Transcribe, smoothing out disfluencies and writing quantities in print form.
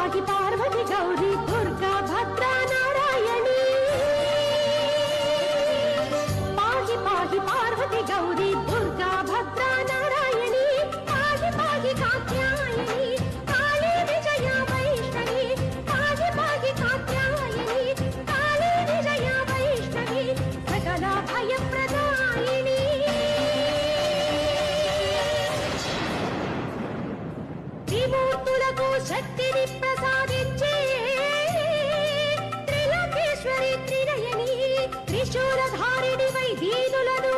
पाहि पार्वती गौरी दुर्गा भद्रा नारायणी पाहि पाहि पार्वती गौरी दुर्गा भद्रा नारायणी पाहि पाहि कात्यायनी काली विजया वैष्णवी पाहि पाहि कात्यायनी काली विजया वैष्णवी सकल भयप्रदायिनी त्रिमूर्तुలకు శక్తిని ప్రసాదించే త్రిలోకేశ్వరి త్రినయని త్రిశూలధారిణి వై దీనులను